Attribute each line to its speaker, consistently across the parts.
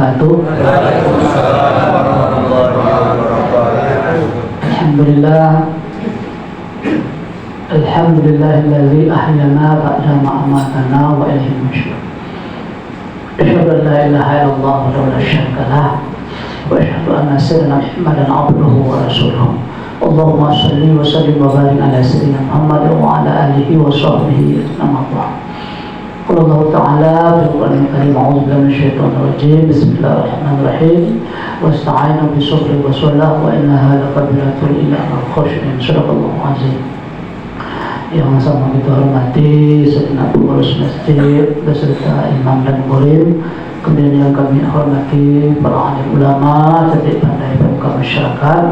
Speaker 1: wabarakatuh. Alhamdulillah. Alhamdulillahilladzi ahyana ba'da ma amatana wa ilaihi nusyur. Asyhadu an la ilaha illallah wa la syarika lah wa asyhadu anna sayyidina Muhammadan abduhu wa rasuluh. Allahumma shalli wa sallim wa barik ala sayyidina Muhammad wa ala alihi wa sahbihi ajma'in. Qala Allah Ta'ala fil Qur'anil Karim, a'udzu billahi minasyaitonir rajim. Bismillahirrahmanirrahim. Wasta'inu bis-sabri was-salah wa innaha lakabiratun illa 'alal khashi'in. Shadaqallahu 'azim. Yang sama kita hormati segenap pengurus masjid beserta imam dan murid, kemudian yang kami hormati para alim ulama, cerdik pandai pemuka masyarakat,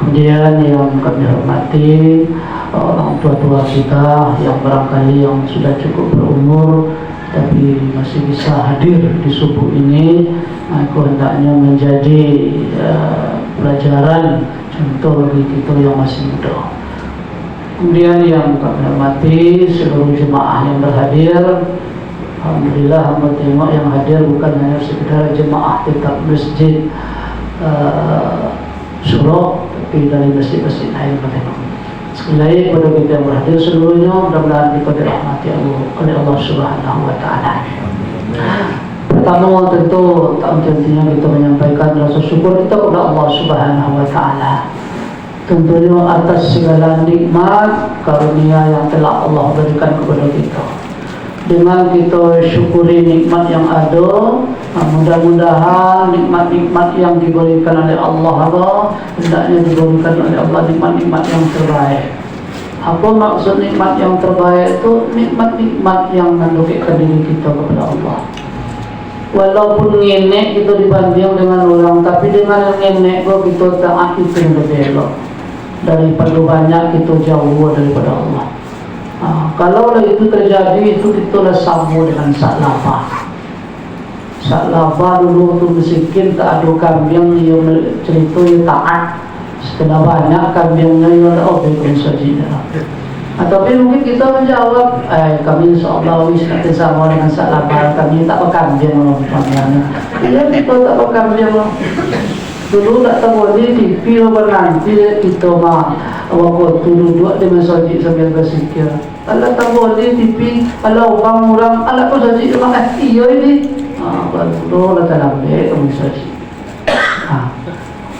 Speaker 1: kemudian yang kami hormati orang tua-tua kita yang barangkali yang sudah cukup berumur tapi masih bisa hadir di subuh ini, aku hendaknya menjadi pelajaran contoh bagi kita yang masih muda. Kemudian yang kami hormati seluruh jemaah yang berhadir, alhamdulillah hamba tengok yang hadir bukan hanya sekedar jemaah tetap masjid Surau, tapi dari masjid-masjid lain tengok. Sekali lagi kepada kita yang berhadir seluruhnya, mudah-mudahan kita dirahmati oleh Allah Subhanahu wa Ta'ala. Pertama tentu tak henti-hentinya kita menyampaikan rasa syukur kita kepada Allah Subhanahu wa Ta'ala. Tentunya atas segala nikmat karunia yang telah Allah berikan kepada kita. Dengan kita syukuri nikmat yang ada, mudah-mudahan nikmat-nikmat yang diberikan oleh Allah hendaknya diberikan oleh Allah nikmat-nikmat yang terbaik. Apa maksud nikmat yang terbaik itu? Nikmat-nikmat yang mendekatkan diri kita kepada Allah. Walaupun ngenek kita dibanding dengan orang, tapi dengan ngenek kita taat itu yang lebih elok daripada banyak kita jauh daripada Allah. Kalau itu terjadi, itu kita dah sama dengan saklapa. Saklapa dulu tu miskin, tak ada kambing yang cerita yang taat. Setelah banyak kambingnya yang ada obeng saja. Tapi mungkin kita menjawab, kami insyaAllah nanti sama dengan saklapa, kami tak berkambing loh. Ya kita tak berkambing loh. Dulu tak tahu di TV nanti kita mah waktu duduk di masjid sambil bersikir. Kalau tahu di TV, kalau orang alat pun saja cuma iya ini. Baru dah terlambat ke masjid.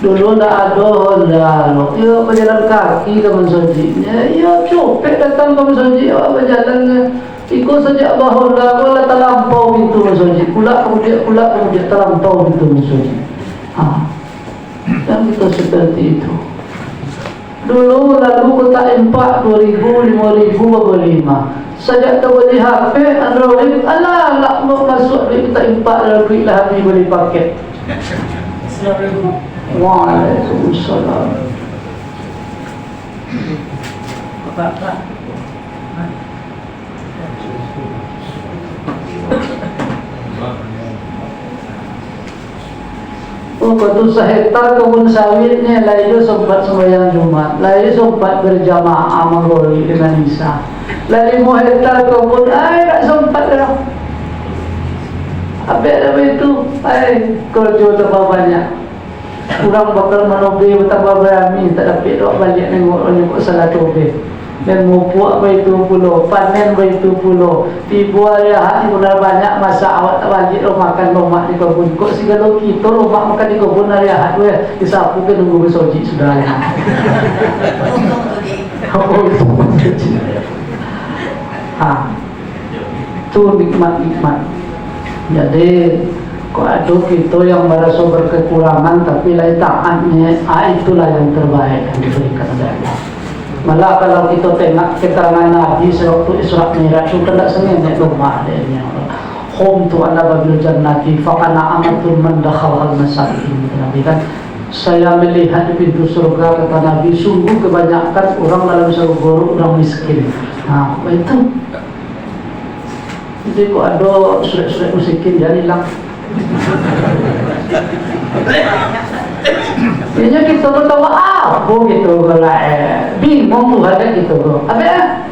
Speaker 1: Dulu tak ada Honda, ia berjalan kaki ke masjidnya. Ia copet datang ke masjid, berjalan ikut saja Honda, kalau terlampau pintu masjid, pula kemudian terlampau pintu masjid. Dan kita seperti itu. Dulu lalu kota empat 2000, 5000, 5. Sejak terbeli HP Android, alah mau masuk duit kota empat lalu duit lah habis beli paket. Assalamualaikum. Waalaikumsalam. Bapak. Waktu sehektar kebun sawitnya, lalu sempat sembahyang Jumat, lalu sempat berjamaah maghrib dengan Isya. Lalu mau hektar kebun, tak sempat dah. Apa itu? Kerja tambah banyak. Kurang bakal menobe tambah berani, tak dapat dok balik nengok salah tobe. Dan mupuk itu puluh, panen itu puluh. Tiba hari benar banyak masa awak tak balik makan lemak di kebun. Kok segala kita lemak makan di kebun hari ahad disapu ke nunggu bersoji sudah. Itu nikmat-nikmat. Jadi kok ada kita yang merasa berkekurangan tapi lain taatnya, itulah yang terbaik yang diberikan oleh Allah. Malah kalau kita tengok keterangan Nabi sewaktu Isra Mi'raj itu tidak sengaja doa adanya. Hum tu ala babil jannati faqana amatul man dakhalal masakin. Nabi kan, saya melihat di pintu surga, kata Nabi, sungguh kebanyakan orang dalam surga orang miskin. Itu. Jadi kok ada surat-surat miskin jadi hilang. Biasanya kita bertawa apa gitu, bingung tuh ada gitu. Apa ya?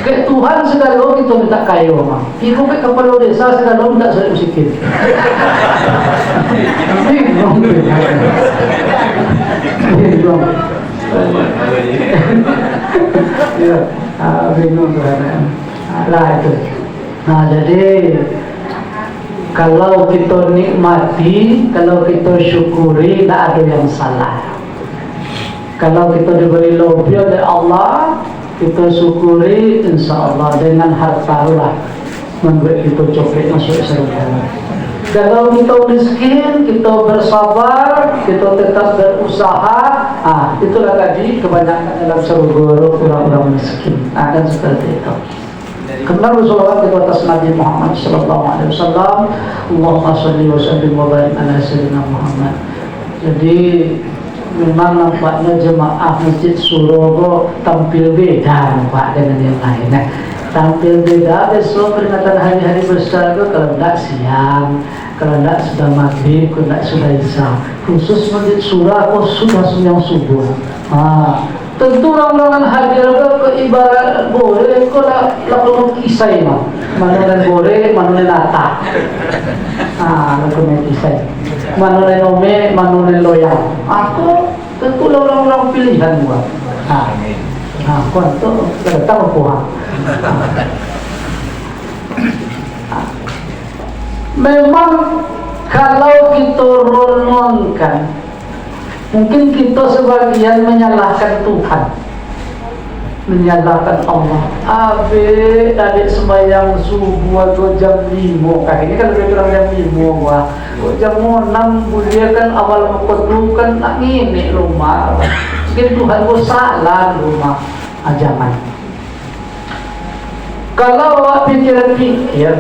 Speaker 1: Ke Tuhan segala kita minta kaya mah. Ibu ke kepala desa segala minta saya miskin. Bingung. Bingung. Ya, bingung kan. Lah itu. Nah, jadi kalau kita nikmati, kalau kita syukuri, tidak ada yang salah. Kalau kita diberi lebih oleh Allah, kita syukuri, insya Allah dengan harta lah membuat kita copet masuk surga. Kalau kita miskin, kita bersabar, kita tetap berusaha, itulah tadi kebanyakan dalam surga orang-orang miskin. Akan seperti itu. Kenal bersolawat di atas Nabi Muhammad sallallahu alaihi wasallam. Allahumma shalli wa sallim wa barik ala sayyidina Muhammad. Jadi memang nampaknya jemaah Masjid Suro tampil beda nampak dengan yang lain. Tampil beda besok peringatan hari-hari besar itu kalau tidak siang, kalau tidak sudah maghrib, kalau tidak sudah isya. Khusus Masjid Suro sudah sembahyang subuh. Tentu orang-orang hadir ke ibarat boleh kau lakukan kisah mah. Mana boleh, mana nata. Lakukan kisah. Mana nome, mana loyang. Aku tentu orang-orang pilihan gua. Kau tu datang puas. Memang kalau kita renungkan, mungkin kita sebagian menyalahkan Tuhan, menyalahkan Allah. Adik sembahyang subuh atau jam 5 kan, ini kan lebih kurang jam 5 wah. Jam 6 dia kan awal waktu kan nak ngini rumah. Mungkin Tuhan gua salah rumah. Jangan. Kalau awak pikir-pikir,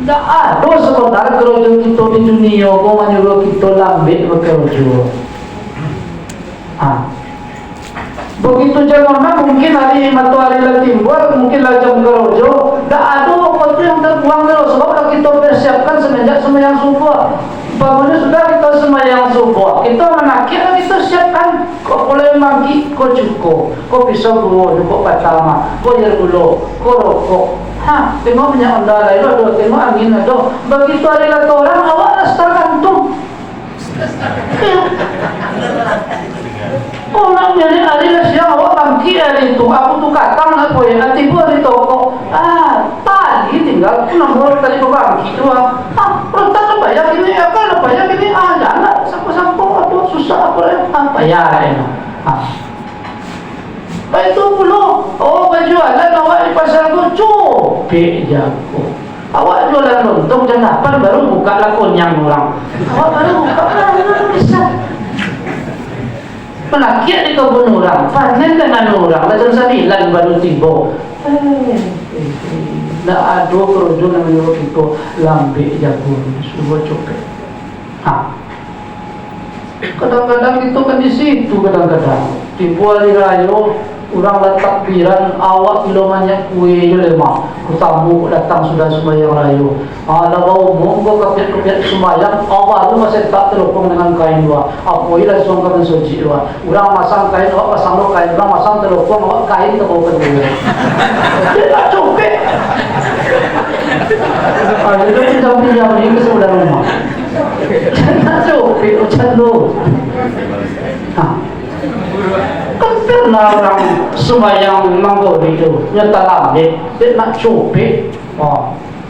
Speaker 1: tak ada sebenarnya kerja kita di dunia, kau menyuruh kita lambat bekerja. Begitu jam mana mungkin hari matahari lagi timbul, mungkin lah jam kerja. Tak ada waktu yang terbuang dulu sebab kita persiapkan semenjak sembahyang subuh. Bangunnya sudah kita sembahyang subuh, kita menakir kita siapkan. Kau boleh mandi, kau cukup, kau pisau dulu, kau pertama, kau air dulu, kau rokok. Tengok minyak anda lain ada, tengok angin ada. Begitu ada kata orang, awak dah start gantung. Orang jadi hari lah siang awak bangkit hari itu. Aku tu katang nak poin, nanti pun hari toko. Tadi tinggal aku nombor tadi berbangkit tu. Perintah nak bayar ini, apa nak bayar ini? Jangan sampo-sampo atau susah apa ya? Bayar ini. Itu pula. Berjualan awak di pasar tu copek jago. Awak jualan lontong jam 8 baru buka lakon yang orang. Awak baru buka bisa. Melakir di kebun orang, panen dengan orang, macam 9 baru tiba. Tak ada kerja yang menyuruh kita lambat jagung, suruh copet. Kadang-kadang itu kan di situ kadang-kadang. Tiba hari raya, orang letak takbiran, awak belum banyak kue je lemah. Tamu datang sudah sembahyang raya. Ada bau monggo kapiat-kapiat sembahyang, awak tu masih tak teropong dengan kain dua. Apa ialah songkar dan soji dua. Orang masang kain, awak pasang lo kain, orang masang teropong, awak kain tak bau kedua. Dia tak copet. Itu pinjam-pinjam ni ke sebelah rumah. Tak copet, macam tu. Kan pernah orang sembahyang manggori itu nyata lambat, dia nak copet.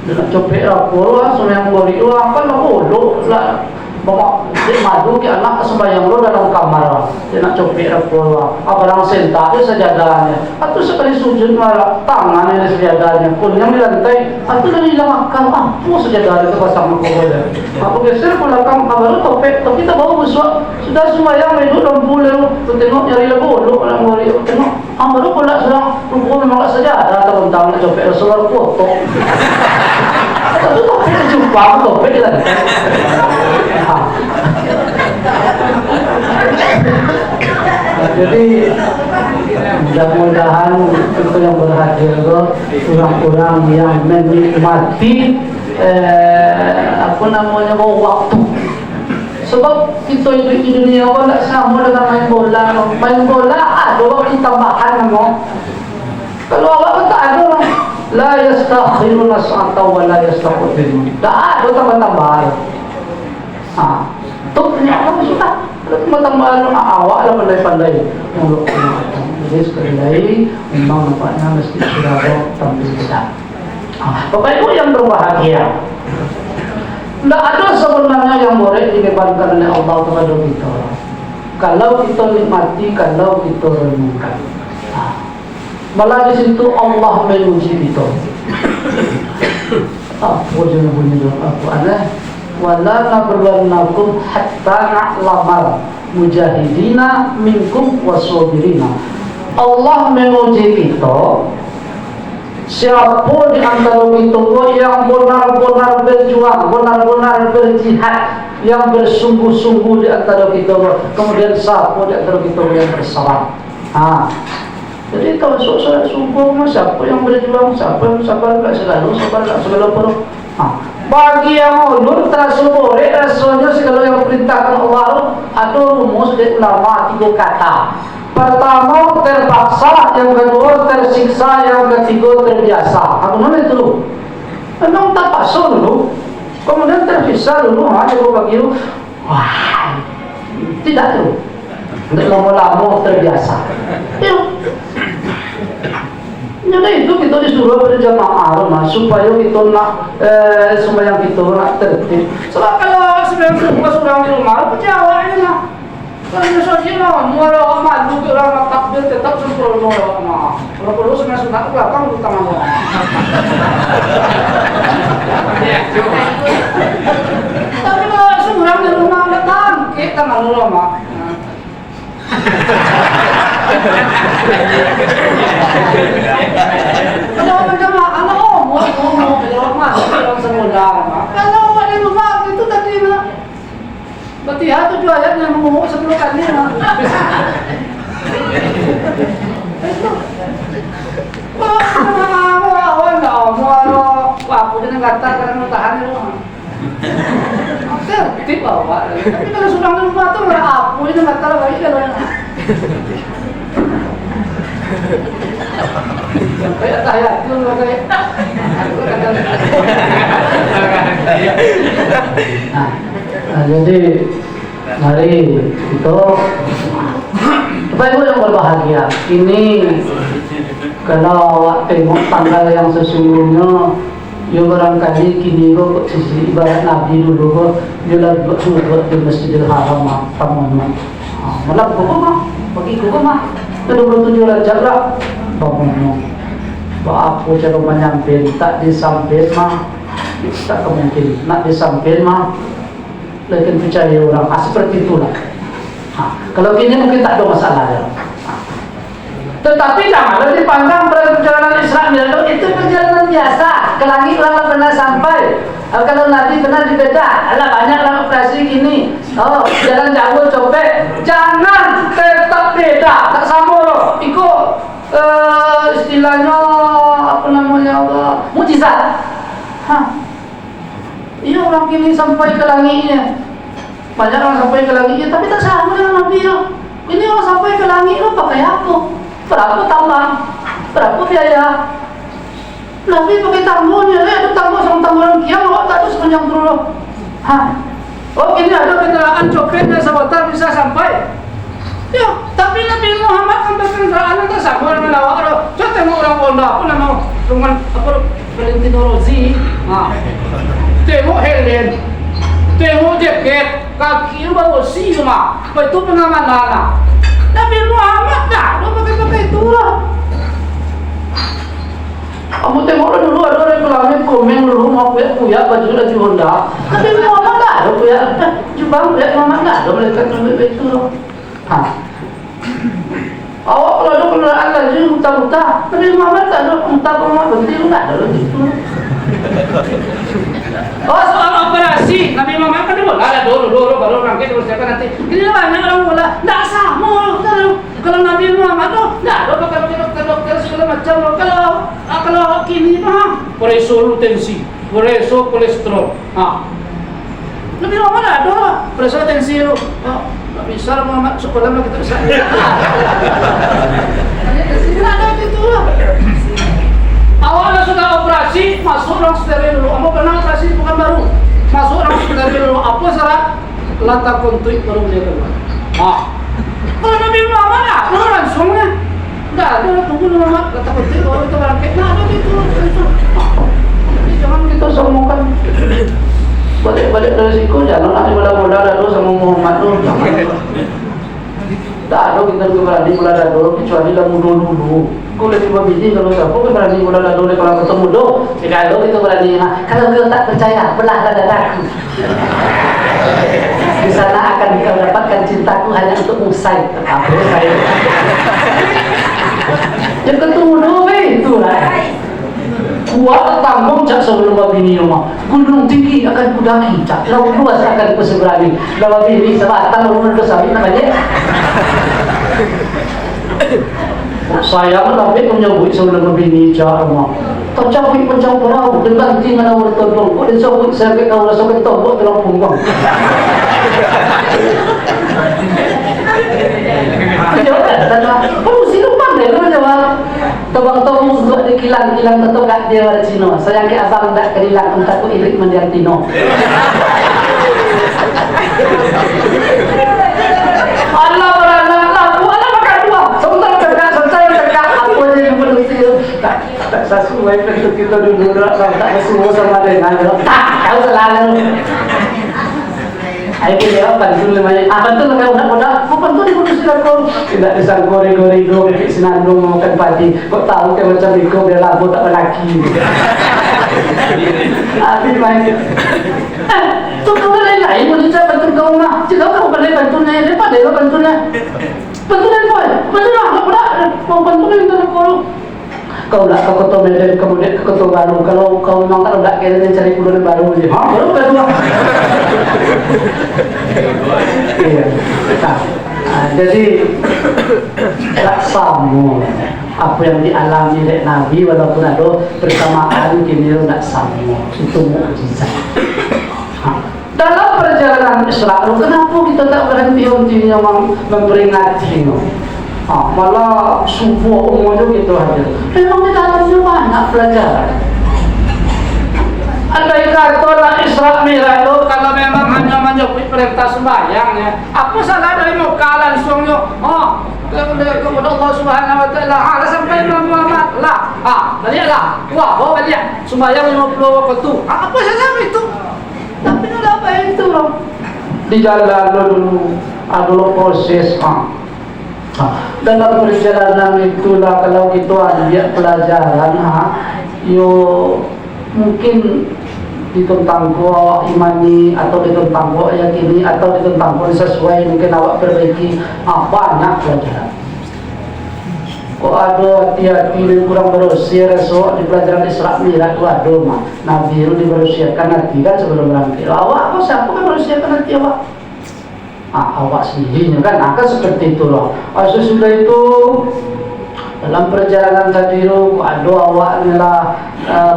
Speaker 1: Dia nak copet apa lah sembahyang manggori itu kan nak bolok lah. Bawa dia madu ke anak sembahyang lo dalam kamar. Dia nak copet apa lah. Barang sentak dia sajadahnya. Atau sekali sujud malah tangannya sajadahnya. Kunyang di lantai. Atau dah hilang akal. Apa sajadah itu pasang makhluk. Aku geser belakang baru topet. Tapi tak bawa busuk. Sudah sembahyang itu lampu lalu. Tengok nyari lagu bolok orang ngori. Tengok. Baru pula sedang rumput memang sajadah. Terbentang nak copet Rasulullah foto. Tapi topet jumpa topet di lantai. Jadi mudah-mudahan kita yang berhadir orang-orang yang menikmati waktu. Sebab kita hidup di dunia tak sama dengan main bola. Main bola ada tambahan mo. Kalau awak tak ada la yastakhiruna sa'ata wa la yastaqdimun. Tak ada tambahan. Tu punya Allah sudah. Kalau tambahan awak lah pandai-pandai. Mulut. Jadi sekali lagi memang nampaknya mesti sudah tampil kita. Bapak Ibu yang berbahagia, tidak ada sebenarnya yang boleh dibebankan oleh Allah kepada kita. Kalau kita nikmati, kalau kita renungkan. Malah di situ Allah menguji kita. Apa jenis bunyi doa aku aneh? Wala nabluwannakum hatta na'lamal mujahidina minkum wasabirina. Allah menguji kita. Siapa di antara kita yang benar-benar berjuang, benar-benar berjihad, yang bersungguh-sungguh di antara kita, kemudian siapa di antara kita yang bersabar. Jadi kalau soal sungguh, siapa yang berjuang, siapa yang sabar, tak segala perlu. Bagi yang ulur terasa boleh, rasanya segala yang perintahkan Allah ada rumus dari ulama 3 kata. Pertama terpaksa, yang kedua tersiksa, yang ketiga terbiasa. Apa mana itu? Memang terpaksa dulu, kemudian tersiksa dulu. Coba bagi lu, wah, tidak dulu. Untuk lama-lama terbiasa. Jadi itu kita disuruh berjamaah supaya kita nak sembahyang kita nak tertib. Sebab kalau sembahyang semua seorang di rumah, berjawab je lah. Kalau saja lah, muara malu ke orang takbir tetap sempurna orang. Kalau perlu sembahyang sunat belakang tu tangan dia. Tapi kalau seorang di rumah datang, kita tangan orang. Kalau berjamaah, mau masuk dalam semula. Kalau ada rumah itu tadi lah. Berarti itu 2 ayat yang ngomong 10 kali lah. Itu. Awal dah, mau apa jangan kata karena tahan itu. Tertib awak. Tapi kalau sudah di rumah tu apa jangan kata lagi kalau. Kayak tahiyat tu kayak. Jadi mari kita Bapak Ibu yang berbahagia, ini kalau awak tengok tanggal yang sesungguhnya, ya barangkali kini kok sisi ibarat Nabi dulu kok dia lagi buat di Masjidil Haram tamunya. Malah kok bagi kok mah 27 Rajab lah tamunya. Apa cara menyampaikan tak disampaikan mah tak mungkin nak disampaikan mah. Lakin percaya orang seperti itulah. Kalau gini mungkin tak ada masalah ya. Tetapi janganlah dipandang perjalanan Israel itu perjalanan biasa. Ke langit orang pernah sampai. Kalau Nabi pernah dibedah, ada banyak orang operasi gini. Jalan jauh copet. Jangan tetap beda, tak sama loh. Ikut istilahnya apa namanya mujizat. Iya orang kini sampai ke langitnya. Banyak orang sampai ke langitnya, tapi tak sama dengan Nabi ya. Ini orang sampai ke langit lo pakai apa? Berapa tambang? Berapa biaya? Nabi pakai tambangnya, ada tambang sama tambang kiam, awak tak tahu sepanjang dulu. Oh ini ada kendaraan copetnya sebentar bisa sampai. Ya, tapi Nabi Muhammad sampai kendaraan tak sama dengan awak. Coba tengok orang Honda pun nama rumah apa Valentino Rossi. Tengok helm, tengok jaket, kaki lu bawa cuma, itu pengamanan. Nabi Muhammad dah, lu pakai itu lah. Kamu tengok dulu ada reklamnya komen dulu mau punya baju lagi Honda. Nabi Muhammad dah, lu punya jubah punya Muhammad dah, lu mereka sampai itu loh. Awak kalau ada kendaraan lagi muta-muta, Nabi Muhammad tak ada muta-muta berhenti lu tak ada gitu. Oh soal operasi Nabi Muhammad kan dia ada dulu baru nanti dipersiapkan nanti. Ini banyak orang bola, tak sama kalau Nabi Muhammad tu, tak ada dokter segala macam. Kalau kini mah preso tensi, kolesterol. Nabi Muhammad ada preso tensi lu.
Speaker 2: tak bisa Muhammad sekolah lagi tak bisa. Ada itu lah. Awalnya sudah operasi, masuk orang steril dulu. Kamu pernah operasi bukan baru. Masuk orang steril dulu. Apa syarat? Latar kontrik baru dia keluar. Kalau Nabi Muhammad ada langsungnya. Enggak ada, tunggu Muhammad latar kontrik baru itu bangkit. Nah ada itu. Jangan kita sombongkan. Balik-balik dari situ jangan nanti bola-bola dulu sama Muhammad dulu. Tak ada kita berani bola dulu kecuali kamu dulu. Kau lebih berbiji kalau siapa kau berani bola dulu kalau ketemu do. Jika do itu berani. Kalau kau tak percaya belahlah dadaku. Di sana akan kau dapatkan cintaku hanya untuk usai. Apa usai? Yang ketemu do itulah. Kuat tanggung cak sebelum babini rumah. Gunung tinggi akan kudaki cak. Laut luas akan kuseberangi. Lalu babini sebatang lalu berdosawi namanya. Saya menapik menyambut sebelum babini cak rumah. Tercapik pencampur rau dengan tinggal awal todong. Kau disambut saya ke kau rasa kentong buat dalam punggung. Jawab tak? Kamu siluman deh kamu jawab. Tobang-tobang untuk dikilang-kilang tetap gak dia pada Cino. Sayang ke asal tak kerilang entah ku ilik mendiang Tino. Allah beranak laku, Allah makan dua. Sebentar tegak. Apa aja yang berlusi. Tak sesuai bentuk kita dulu. Tak semua sama dengan. Tak, kau selalu. Ayo dia bantu lemanya. Bantu lemanya udah. Bantu di kursi aku. Tidak disang gori-gori do kaki senandung makan padi. Kok tahu ke macam itu dia labu tak lelaki. Abi main. Tu kau lain pun dia bantu kau mah. Jika kau boleh bantunya, dia pada bantunya. Bantunya pun. Bantulah, mau bantunya itu aku. Kau nak kau ketua medan kemudian ke ketua baru. Kalau kau memang tak nak kira cari puluhan baru je. Baru kedua. Iya. Jadi tak sama apa yang dialami oleh Nabi walaupun ada bersamaan kini tak sama. Itu mukjizat. Dalam perjalanan Isra, kenapa kita tak berhenti-hentinya memperingati? Malah subuh umumnya gitu aja. Memang di dalamnya banyak pelajaran. Andai kata nak Isra Mi'raj itu kalau memang hanya menyebut perintah sembahyang ya, apa salah dari muka langsungnya? Kepada Allah Subhanahu Wa Taala. Ada sampai Muhammad lah. Balik lah. Wah, balik. Sembahyang 50 waktu. Apa salah itu? Tapi apa itu loh? Di jalan dulu ada proses. Dalam perjalanan itulah kalau kita ambil pelajaran yo mungkin ditentang gua imani atau ditentang gua yakini atau ditentang gua sesuai mungkin awak perbaiki banyak pelajaran. Kok ada hati-hati yang kurang berusia resok di pelajaran Isra Mi'raj itu ada mah Nabi itu diberusiakan hati kan sebelum berangkat. Awak siapa kan berusiakan hati awak? Awak sendirinya kan akan seperti itu loh. Sesudah itu dalam perjalanan tadi itu ada awak adalah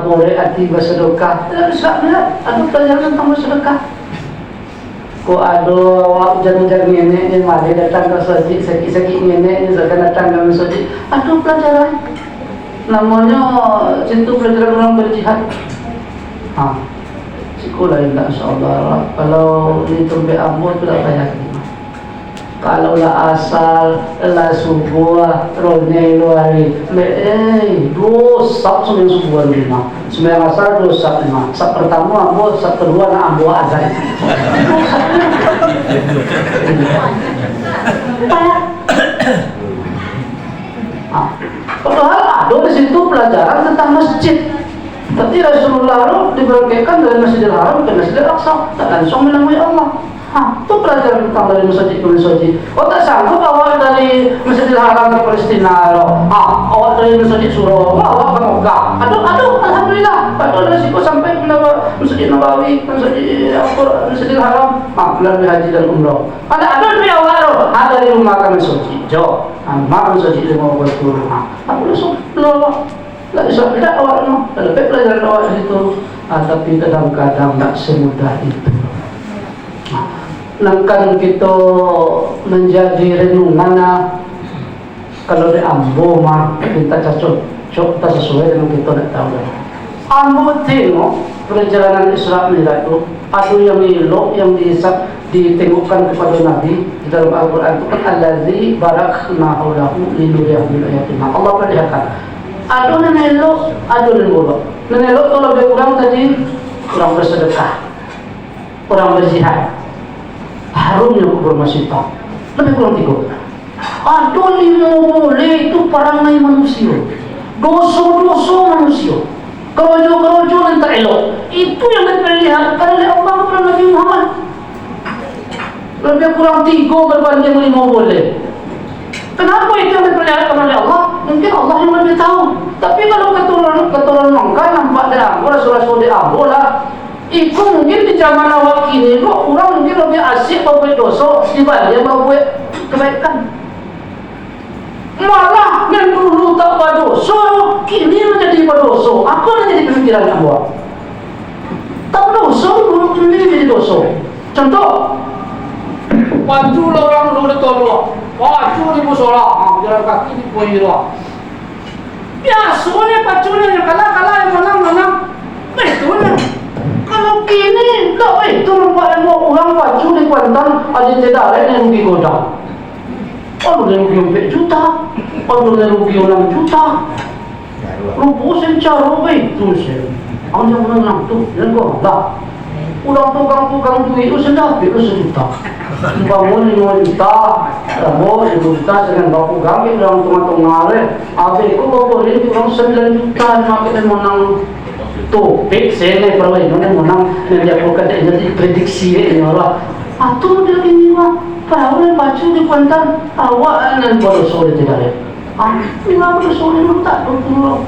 Speaker 2: boleh hati bersedekah. Ada pelajaran tentang bersedekah. Kok ada awak hujan-hujan nenek yang mari datang ke masjid, sakit-sakit nenek yang akan datang ke masjid. Ada pelajaran. Namanya cinta pelajaran orang berjihad. Sekolah indah insyaAllah. Kalau itu beramur tidak payah. Kalau lah asal lah subuh rone luari dosa semua subuh lima semua asal dosa lima sak pertama ambo sak kedua nak ambo azan padahal ada di situ pelajaran tentang masjid. Tapi Rasulullah itu diberangkatkan dari Masjidil Haram ke Masjidil Aqsa tak langsung menemui Allah. Itu pelajaran tentang dari masjid ke masjid. Tak sanggup awal dari Masjidil Haram ke Palestina. Awal dari Masjid Surau, awal ke Mekah. Aduh, alhamdulillah. Padahal resiko sampai ke Masjid Nabawi, Masjidil Haram, melalui haji dan umrah. Ada dari awal dari rumah ke masjid. Jauh, masjid 50 rumah. Aku Rasulullah. Tak bisa tidak awak no, lebih pelajaran awak itu, tapi kadang-kadang tak semudah itu.
Speaker 1: nangkan kita menjadi renungan kalau di Ambo mah kita cocok tak sesuai dengan kita nak tahu. Ambo tengok perjalanan Isra Mi'raj itu ada yang elok yang ditengokkan kepada Nabi di dalam Al-Quran itu kan allazi barakna haulahu linuriyahu min ayatina. Allah perlihatkan ada yang elok, ada yang buruk. Yang elok itu lebih kurang tadi orang bersedekah, orang berjihad, harumnya kubur masjidah, lebih kurang 3. Ada 5 boleh itu perangai manusia, dosa-dosa manusia, kerojo-kerojo yang tak elok. Itu yang diperlihatkan oleh Allah kepada Nabi Muhammad. Lebih kurang 3 berbanding 5 boleh. Kenapa itu yang diperlihatkan oleh Allah? Mungkin Allah yang lebih tahu. Tapi kalau keturunan nongkan nampak dah, rasul-rasul dia lah. Itu mungkin di zaman awal kini kok orang mungkin lebih asyik berbuat dosa dibanding berbuat kebaikan. Malah yang dulu tak berdosa kini menjadi berdosa. Apa yang jadi pemikiran kamu? Tak berdosa dulu kini jadi dosa. Contoh, baju orang dulu ditolak, baju di musola, jalan kaki di poira. Biasanya bajunya yang kalah yang menang. Betulnya. Kalau kini tak itu nampak orang baju di Kuantan ada tidak lain yang rugi godang. Ada yang rugi 4 juta, ada yang rugi 6 juta. Rupu secara itu sih. Ang yang menang tu, yang kau tak. Orang tukang duit itu sedap itu 1 juta. Bangun 5 juta, bangun 1 juta dengan baku kami orang tengah-tengah le. Habis itu boleh orang 9 juta makin menang. Topik saya ni perwainan menang menjatuhkan jadi prediksi ini orang. Atau dia ini mah perahu baju di Kuantan awak nan berdosa dia tidak ada. Ini mah berdosa dia tak betul.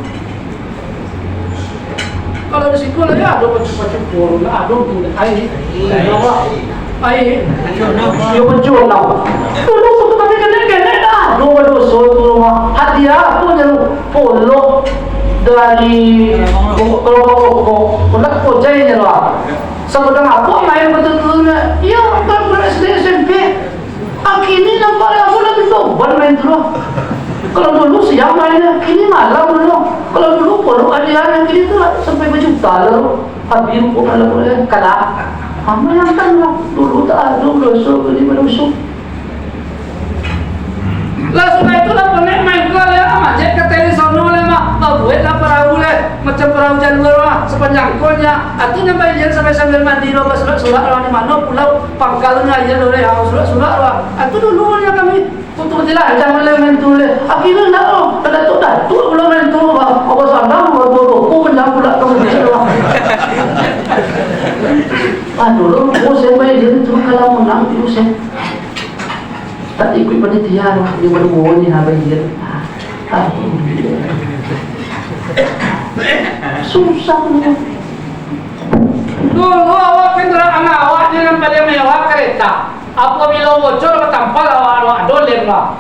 Speaker 1: Kalau di sekolah ya ada baju-baju pun, ada pun air, dia berjuang apa? Dulu tu tapi kena dah. Dua berdosa tu rumah hadiah pun yang polo dari kalau nak kojai je lah. Sebab apa main betul-betulnya? Ya, kan SD SMP. Kini nampak aku lebih beban main dulu. Kalau dulu siang mainnya, kini malam dulu. Kalau dulu polo hadiahnya kini tu sampai berjuta lalu. Habis pun kalau kalah. Mainkan lah. Dulu tak ada dosa beli manusia. Lah sudah itulah penek main gol ya amat je ke telesono le mak buat lah perahu le macam perahu jalur lah sepanjang kolnya atu nyampai dia sambil mandi lo surat lah di mana pulau pangkalnya aja lo le surat lah atu dulu nya kami untuk tidak jangan le main tu le akhirnya nak lo kada tu dah tu belum main tu apa sandang baru ko jangan pula kamu lah dulu saya main dia tu kalau menang itu saya tak ikut panitia dia baru ni habis dia. Susah ni. Dulu awak kendaraan awak dengan pada mewah kereta. Apabila bocor bertampal awak dolen lah.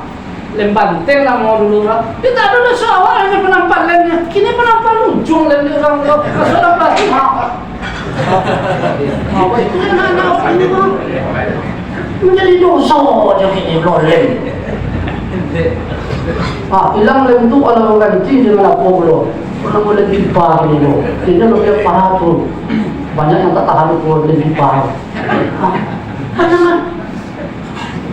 Speaker 1: Lem banteng lah mau dulu lah. Dia tak ada dosa awak hanya penampal lemnya. Kini penampal ujung lem dia orang tu. Masalah plastik. Apa itu yang anak awak ni mah? Menjadi dosa je kini lem. Hilang lem tu kalau ganti dengan apa belum? Kalau boleh pipa ni lo, ini lo dia parah tu. Banyak yang tak tahan tu boleh pipa. Jangan.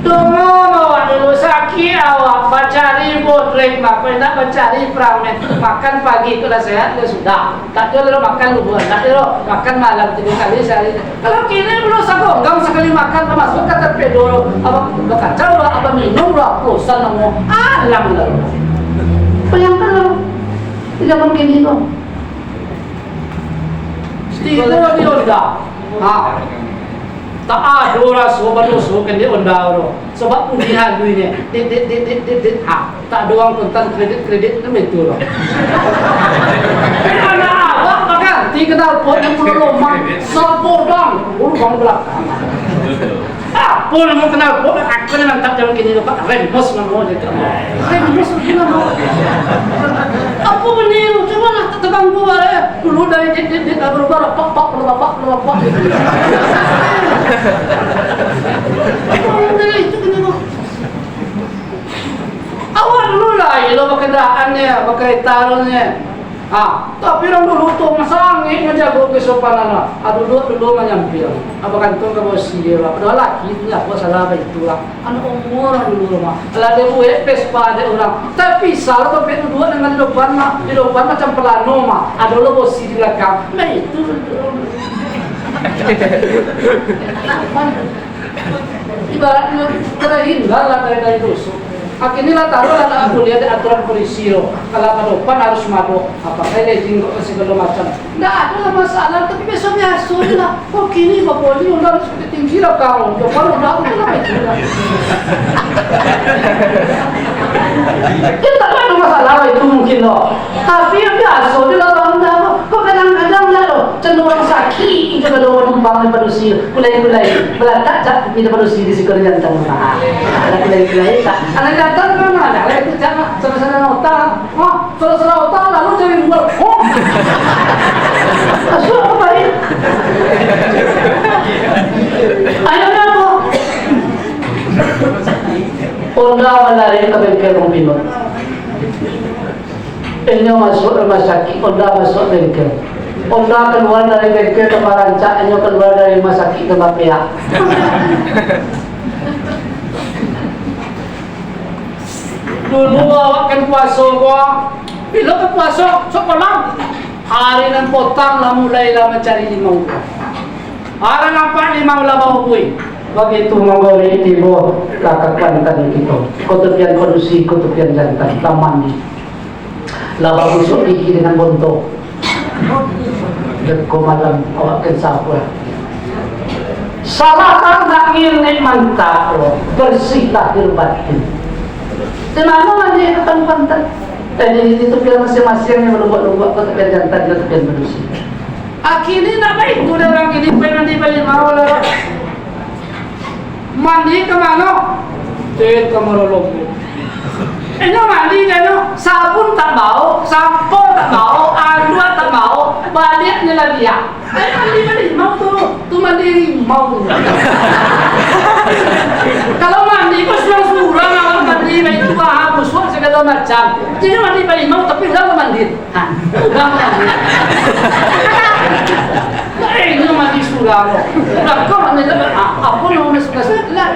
Speaker 1: Tunggu awak dulu sakit awak bacari botrek mak, nak bacari pramen makan pagi kalau sehat dia sudah. Tak ada lo makan luar, tak ada lo makan malam 3 kali sehari. Kalau kini belum sagong sekali makan termasuk kata pedoro apa kacau lah apa minum lah bosan namo alam lah. Bayangkan lo di zaman kini lo. Tidur di onda. Tak ada orang sobat kan dia onda orang. Sebab undian duitnya, tak ada orang kontan kredit kan betul orang. Anak awak makan, tiga pot yang perlu lomang, sepodang, bang belakang. Apa yang kenal pot? Aku ni mantap jalan kini lepas rembos nama dia. Rembos nama. Apa benda lu? Coba lah tegang gua dulu dari berubah pak.
Speaker 2: Itu kenapa? Awal dulu lah, ilo kendaraaannya, pakai taruhnya. Tapi orang dulu tuh masangin menjaga kesopanan. Dulu menyampil. Apa kantung ke bos dia, padahal laki itu ya, bos salah itu lah. Umur dulu mah. Kalau dia buat pespa ada orang. Tapi salah tuh petu dua dengan di depan macam pelano mah. Ada lo bos di belakang. Nah itu. Ibaratnya terhindar lah dari dosa. Akhirnya taruhlah aku lihat aturan polisi loh. Kalau ke depan harus madu. Apakah dia jingkok segala macam? Nggak ada masalah. Tapi besoknya sudah. Kok kini Pak Poli udah harus tinggi lah kau. Depan udah aku kenapa itu? Kita tak ada masalah itu mungkin loh. Tapi yang biasa dia lah bang. Kok kadang-kadang lah loh. Cenderung sakit. Itu kalau orang bang manusia. Mulai belatak cak kita manusia di sekolah jantan. Mulai tak. Datang ke mana? Itu jangan selesai nota. Selesai nota lalu jadi dua. Masuk apa ini? Ayo apa? Onda malari ke bengkel mobil. Ini masuk rumah sakit. Onda masuk bengkel. Onda keluar dari bengkel ke Parancak. Ini keluar dari rumah sakit ke Bapia. Dulu awak kan puasa gua. Bila ke puasa, sekolah hari nan potang lah mulailah mencari limau. Hari nampak limau lah bawa bui. Begitu menggoreng tibo kakak kantan kita. Kutupian kondisi, kutupian jantan, lamandi. Laba busuk gigi dengan bontok. Deko malam awak kan sabar. Salah tak ngirnik mantap loh. Bersih lahir batin. Kenapa mandi akan pantat? Jadi itu biar masing-masing yang berubah-ubah ketepian jantan dan ketepian manusia. Akhirnya nak baik tu orang ini mandi balik mau lah. Mandi ke mana? Ke kamar lombok. Ini mandi kan? Sabun tak bau, sampo tak bau, andua tak bau, baliknya lagi ya. Mandi mau tu mandi mau. Kalau mandi pas surang awak mandi baik tu busuk segala macam. Jadi mandi balik mau tapi udah mandi. Udah mandi. Ini mandi surang. Udah kau mandi apa yang mau suka lah.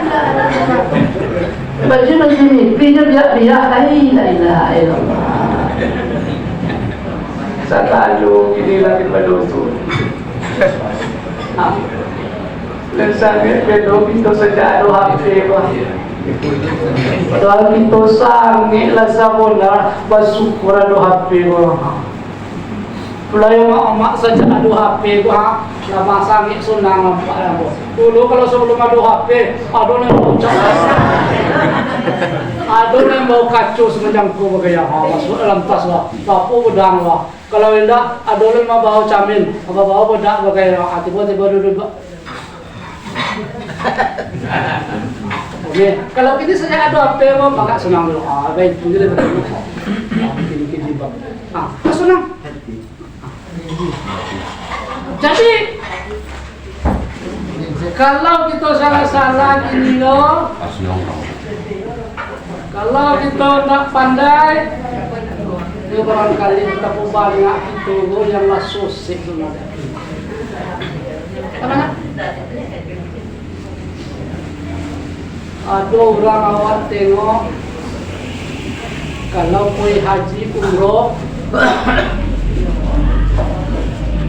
Speaker 2: Baju ni pinjam biar la ilaha illallah. Selalu ini lagi berdosa. Dan sangat pedo kita saja ada HP bah. Padahal kita sangat lah sabona bersyukur ada HP bah. Pulai mak saja ada HP bah. Lama sangat senang nampak lah. Dulu kalau sebelum ada HP, ada yang mau cakap. Ada yang mau kacau semenjang ku bergaya. Masuk dalam tas lah. Tapu bedang lah. Kalau tidak, ada yang mau bawa camin. Apa bawa bedak bergaya. Tiba-tiba duduk. Okey, kalau kita saja ada apa yang maka senang dulu. Baik, kita bertemu. Bikin di bab. Senang. Jadi kalau kita salah-salah gini loh. Kalau kita tak pandai, dia barangkali kita banyak itu yang lah sosik sebenarnya. Mana? Ada orang awak tengok kalau pergi haji umroh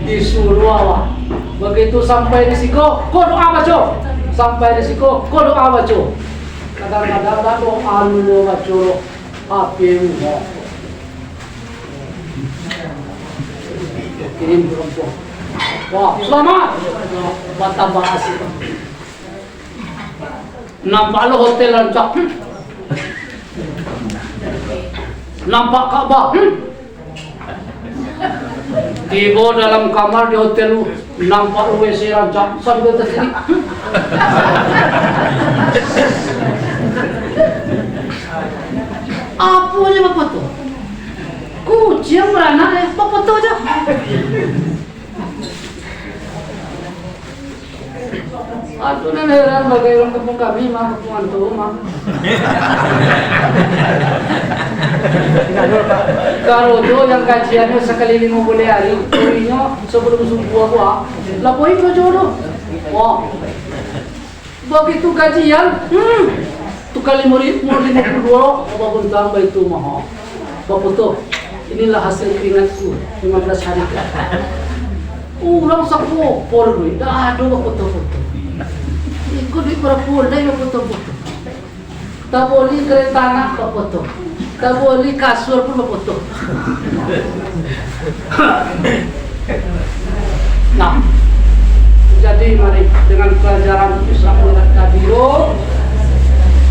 Speaker 2: disuruh awak begitu sampai di situ kau doa baca sampai di situ kau doa baca kadang-kadang tak doa dulu baca apa yang kirim perempuan wah selamat tambah asik nampak lo hotel rancak nampak Kaabah tiba dalam kamar di hotel nampak lo WC rancak sambil terkini apa aja bapak tu kucing beranak bapak tu aja Aku nan heran bagai orang kampung kami mah kampungan tuh mah. Kalau tuh yang kajiannya sekali 5 hari, kurinya sebelum subuh gua, laporin ke jodoh. Wah, begitu kajian, tuh kali murid 52, apa bentang itu mah. Bapak tuh, inilah hasil keringatku 15 hari. Ulang sakopor gue, dah ada foto-foto. Ikut di perpul, dah ada foto-foto. Tak boleh kereta anak foto. Tak boleh kasur pun foto. Nah, jadi mari dengan pelajaran Islam Mi'raj tadi,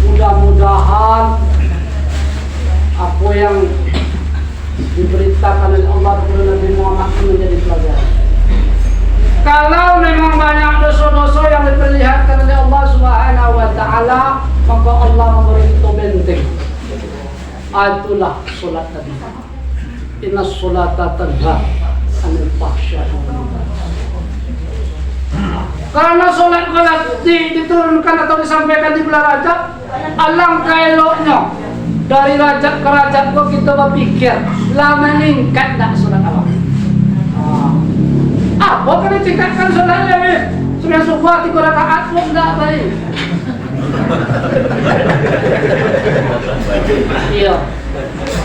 Speaker 2: mudah-mudahan apa yang diberitakan oleh Allah kepada Nabi Muhammad menjadi pelajaran. Kalau memang banyak dosa-dosa yang diperlihatkan oleh Allah Subhanahu wa taala, maka Allah memberi itu benteng. Itulah salat tadi. Inna sholata tanha 'anil fahsya'i wal munkar. Karena salat diturunkan atau disampaikan di bulan Rajab, alangkah eloknya dari Rajab ke Rajab kok kita berpikir lah meningkat tak salat awak. Apa kan ditingkatkan salatnya weh? Sudah subuh 3 rakaat kok enggak baik. Iya.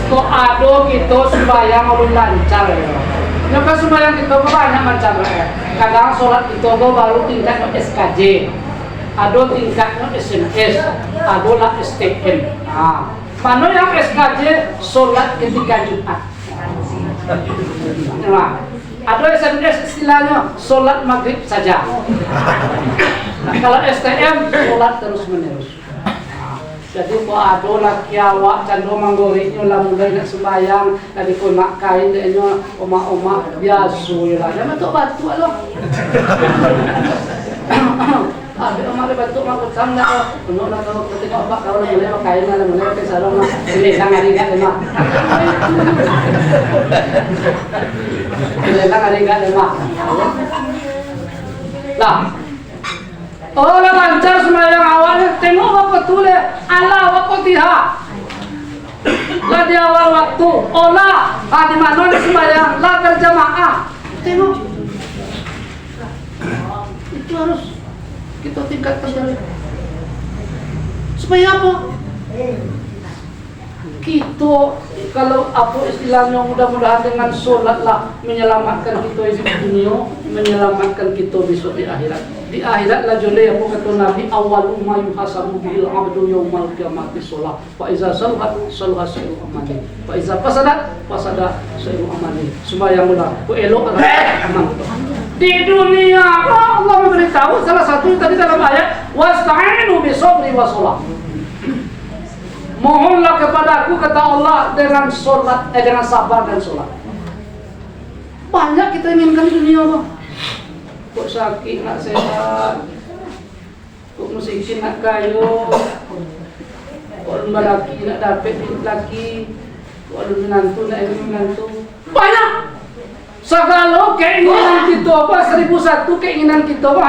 Speaker 2: Kok ada kita sembahyang ulun lancar ya. Maka sembahyang kita banyak macam ya. Kadang salat kita baru tingkat SKJ. Ada tingkatnya SMS, ada lah STM. Mana yang SKJ salat ketika Jumat. Nah, ada SMS istilahnya salat maghrib saja. Nah, kalau STM salat terus menerus. Jadi kok ada laki awak candu manggoriknya lah mulai nak sembahyang tadi pun mak kain dia omak-omak biasa lah. Dia batuk-batuk loh. Ada omak dia batuk mak kecam nak. Untuk nak kalau ketika omak kau nak mulai pakai nak mulai pakai sarung nak. Ini sang hari kat lemah. Ini sang hari kat lemah. Lah. Oh, lancar sembahyang awalnya, tengok apa tulis Allah waqtiha. Lah di awal waktu, olah di mana di sembahyang, lah berjamaah. Tengok. Itu harus kita tingkatkan dari. Supaya apa? Kita kalau apa istilahnya mudah-mudahan dengan sholat lah menyelamatkan kita di dunia, menyelamatkan kita besok di akhirat. Di akhirat lah jole apa kata Nabi awal ma yuhasabu bil abdu yaumal qiyamati sholat. Fa iza salat salat sa'iru amali. Fa iza fasadat fasada sa'iru amali. Sembahyang mula ku elok aman. Di dunia Allah memberitahu salah satu tadi dalam ayat wasta'inu bisabri wassalah. Mohonlah kepadaku kata Allah dengan solat, dengan sabar dan solat. Banyak kita inginkan dunia apa? Kok sakit nak sehat, kok miskin nak kaya, kok lomba laki nak dapat laki, kok ada menantu nak menantu. Banyak. Segala keinginan kita apa 1001 keinginan kita apa?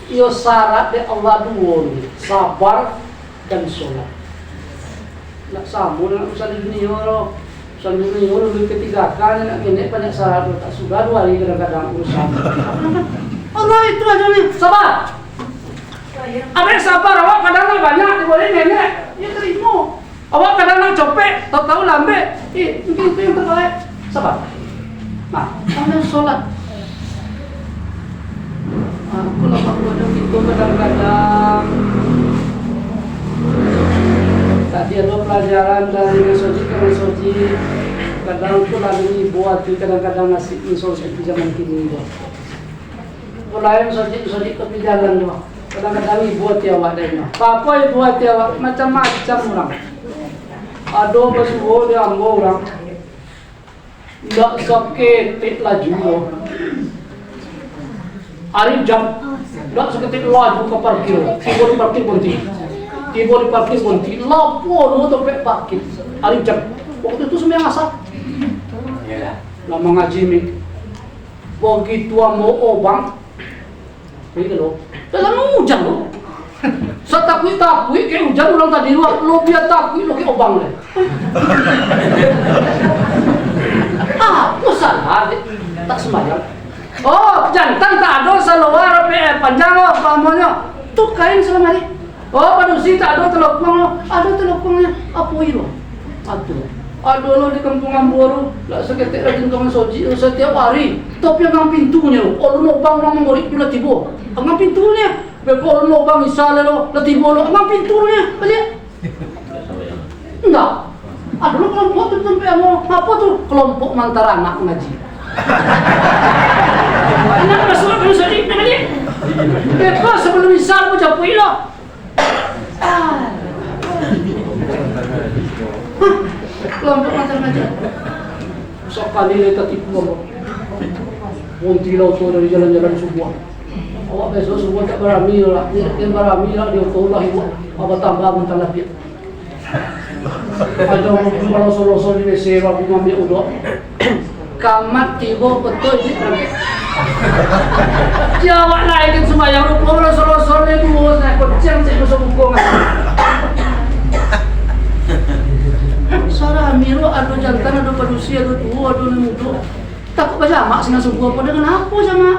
Speaker 2: Yo syarat de Allah dua, sabar dan sholat. Nak sambung nak usaha dunia loh. Usaha dunia lebih ketiga kali nak kena banyak syarat tak sudah 2 hari kadang-kadang urusan. Allah itu aja nih sabar. Apa yang sabar awak kadang banyak boleh nenek. Ya terima. Awak kadang copek tahu lambe. Mungkin itu yang terbaik. Sabar. Nah, ambil sholat. Aku lama bodoh itu kadang-kadang. Tadi ada pelajaran dari mesoji ke mesoji. Kadang itu lagi buat kadang-kadang ngasih mesoji di zaman kini. Mulai mesoji ke jalan doa. Kadang-kadang buat ya wadahnya. Apa buat ya macam-macam orang. Ada bersuhu dia ambil orang. Tidak sakit laju. Hari jam. Tidak sakit laju ke parkir. Tiba di parkir berhenti. Tiba di parkir berhenti. Lapor tu parkir. Hari jam. Waktu itu semua asap. Lama ngaji ni. Begitu mau obang. Ini lo, dalam hujan lo. Sa takui kayak hujan ulang tadi lo biar takui lo kayak obang le. Salah tak sembahyang. Oh, jantan tak ada salawar panjang lo pamonya. Tuh kain selama hari. Oh, padusi tak ada telopong ada telopongnya apa itu? Ada lo di kampung Amboru, lah seketik lagi dengan soji setiap hari. Tapi ang pintunya lo, oh lo bang orang mengorik pula tibo. Ang pintunya, beko lo bang misalnya lo, tibo lo, ang pintunya, balik. Enggak. Ada lo kelompok tu sampai apa tuh kelompok antara anak ngaji. Anak masuk ke soji, balik. Beko sebelum misal aku japui lo. Kelompok macam-macam. Sekali kita tipu apa? Muntilau tu dari jalan-jalan subuh. Awak besok subuh tak berami lah. Dia berami lah dia tahu lah ibu. Apa tambah mentah lagi. Ada kalau solo-solo di WC aku ngambil uduk. Kamat tiba betul di lagi. Jawab lagi semua yang rupa kalau solo-solo itu saya kucing saya masuk buku. Sara Amiro, ada jantan, ada padusi, ada tua, ada muda. Takut baca mak senang subuh apa dengan apa sama?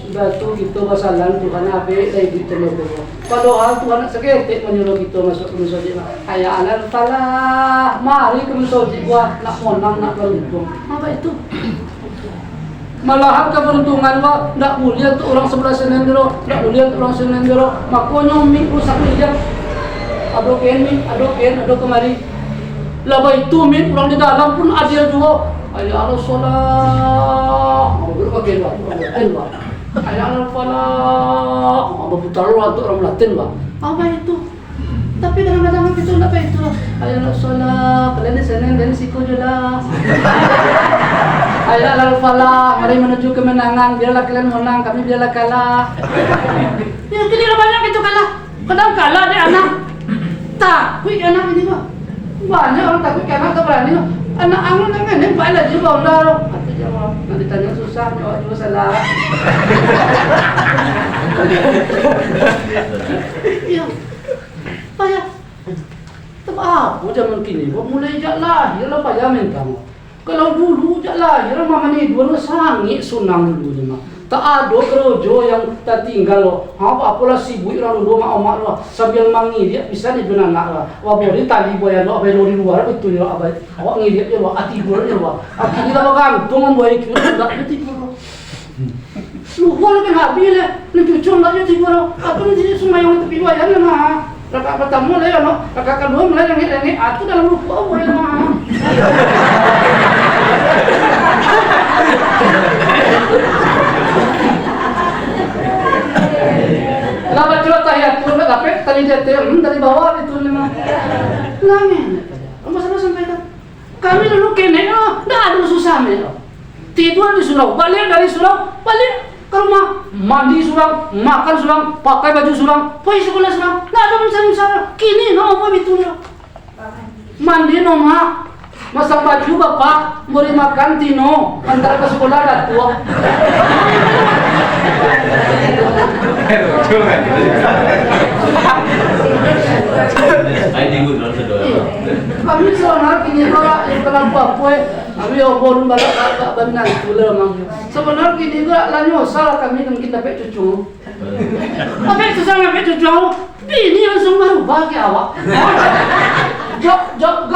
Speaker 2: Sudah tu kita masalah Tuhan apa lagi kita lakukan. Padahal Tuhan seketik menyuruh kita masuk ke masjid. Ayah anak falah, mari ke masjid gua nak monang nak beruntung. Apa itu? Malahan keberuntungan wa ndak mulia untuk orang sebelah senendero, ndak mulia untuk orang senendero. Makanya mi rusak dia. Ado kemari. Laba itu mi orang di dalam pun adil juga. Ayah Allah solat. Mau ke wa. Ayah Allah falah. Mau putar untuk orang Latin wa. Apa itu? Tapi kadang-kadang kita ndak apa itu. Ayah Allah solat. Kalian Senin dan siku jelas. Ayah al-falah, mari menuju kemenangan. Biarlah kalian menang, kami biarlah kalah. Ya, kira banyak itu kalah. Kadang kalah dia anak. Takut anak ini mah. Banyak orang takut anak tak berani. Anak angin ini baiklah juga Allah. Kata jawab, nanti tanya susah, jawab juga salah. Ya, payah. Tapi apa zaman kini? Mulai sejak lahir lah payah minta. Kalau dulu jak lahir mama ni dua sangit sunang dulu ni mah. Tak ada kerojo yang tak tinggal lo. Apalah sibuk orang dulu mak omak lo sambil mangi dia bisa di benar nak lah. Wah boleh tali boyan lo abai lo di luar betul lo abai. Awak ngidip dia lo ati dulu dia lo. Ati kita gantung boy itu tak betul lo. Lupa lo kan habis le. Ni cucung tak jadi lo. Apa ni semua yang tepi boyan lah. Kakak pertama lah ya no. Kakak kedua mulai lengit-lengit. Aku dalam lupa boyan lah. Lama coba tahiyat tu nak dapat tali jatuh dari bawah itu lima. Lamen. Masalah sampaikan. Kami dulu kene dah ada susah melo. Tidur di surau, balik dari surau, balik ke rumah, mandi surau, makan surau, pakai baju surau, pergi sekolah surau. Dah ada misalnya kini no apa itu lo. Mandi no mak. Masa baju bapak beri makan tino antara ke sekolah dan tua. Kami sebenarnya kini kalau yang kenapa kue kami obor balik tak benar itu lemang. Sebenarnya kini juga lanjut salah kami dengan kita pek cucu. Apa itu sama pek cucu? Ini langsung baru bagi awak. Jok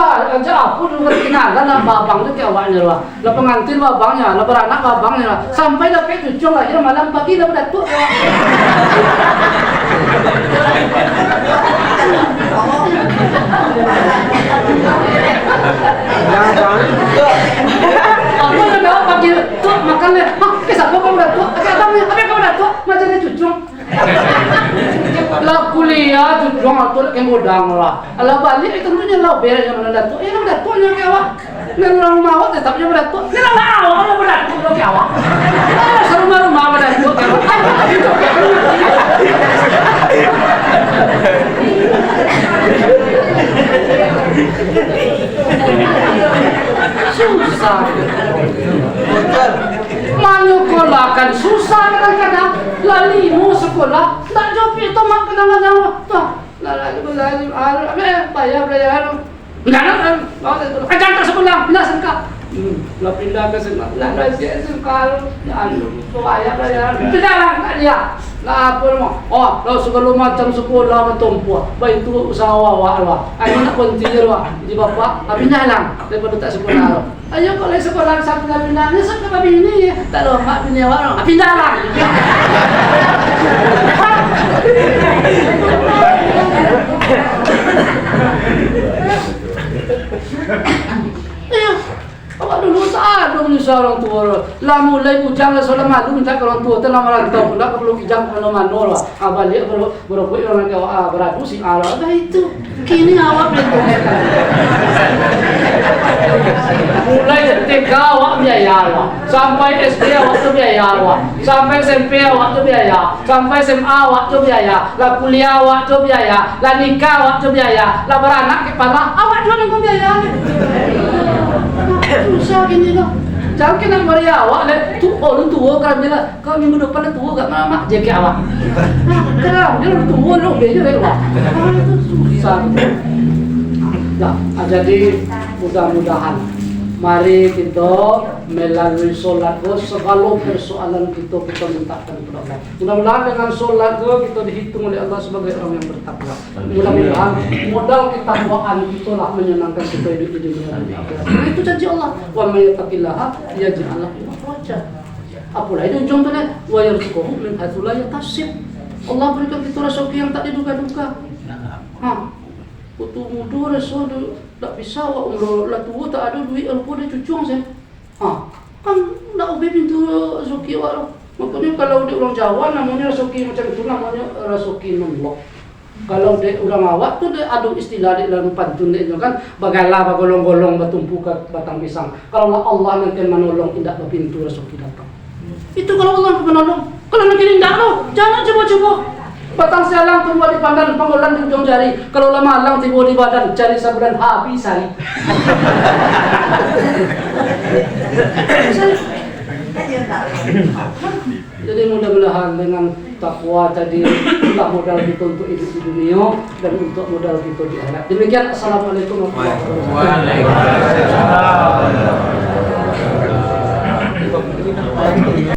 Speaker 2: aku dulu kenalan lah babang tu awaknya lah. Lah pengantin babangnya, lah beranak babangnya lah. Sampai dah pek cucu lah, ya malam pagi dah berdatuk. Aku dah bawa pagi tu makan le. Kisah kau berdatuk, apa kau berdatuk? Macam ni cucu. Lah kuliah tu juang atur ke modang lah. Lah balik itu tentunya lah beres yang mana datuk. Yang datuknya ke awak. Nang rumah awak tetapnya berdatuk. Nang awak berdatuk lo ke awak. Rumah berdatuk ke awak. susah. Manyokola kan susah kadang-kadang. Lalimu sekolah, tak jawab itu mak kadang-kadang. Bayar. Kadang tak sekolah, bila sengkak. Lah pindah ke sekolah, lah sekolah, bayar. Pindah lah dia. Lah apa mo? Oh, lo segala macam sekolah bertumpu. Baik tu usaha awak lah. Ayo nak kontinue lah. Di bapak, pindah lah daripada tak sekolah lo. Ayo kalau sekolah satu dah pindah, ni sekolah bini. Tak lo mak bini awak lo. Pindah lah. Awak dulu tak ada menyusah orang tua. Lah mulai bujang lah soal malu minta ke orang tua. Telah malah kita pula perlu kijang ke mana lah. Balik berapa orang kau beradu si Allah. Dah itu. Kini awak berdoakan. Mulai TK awak biaya awak. Sampai SD awak tu biaya awak. Sampai SMP awak tu biaya. Sampai SMA awak tu biaya. Lah kuliah awak tu biaya. Lah nikah awak tu biaya. Lah beranak kepala awak tu yang biaya. Susah gini loh. Jangan kena Maria awak le tu orang tua kan bila kau minggu depan tua kat mak jaga awak. Kerang dia orang tua lo beja le awak. Itu susah. Nah, jadi mudah-mudahan mari kita melalui solat segala persoalan kita mintakan kepada Allah. Mudah-mudahan dengan solat kita dihitung oleh Allah sebagai orang yang bertakwa. Mudah-mudahan modal kita doaan itulah menyenangkan kita hidup di dunia dan di akhirat. Itu janji Allah. Wa may yattaqillaha yaj'al lahu makhraja. Apalah itu contohnya wa yarzuquhu min haitsu la yahtasib. Allah berikan kita rezeki yang tak diduga-duga. Putu muda rasa tak bisa awak umroh lah tua tak ada duit aku dia cucung saya. Kan nak ubah pintu rezeki awak. Maknanya kalau dia orang Jawa namanya rezeki macam itu namanya rezeki nullah. Kalau dia orang awak tu dia ada istilah di dalam pantun dia kan bagala bagolong-golong bertumpu ke batang pisang. Kalau Allah nanti menolong tidak berpintu rezeki datang. Itu kalau Allah menolong. Kalau nak tidak lo jangan coba-coba. Batang sialang tumbuh di pandan, panggolan di ujung jari. Kalau lama alang timbul di badan, cari sabulan habis hari. Jadi mudah-mudahan dengan takwa tadi itulah modal kita untuk hidup di dunia dan untuk modal kita di akhirat. Demikian, assalamualaikum warahmatullahi wabarakatuh.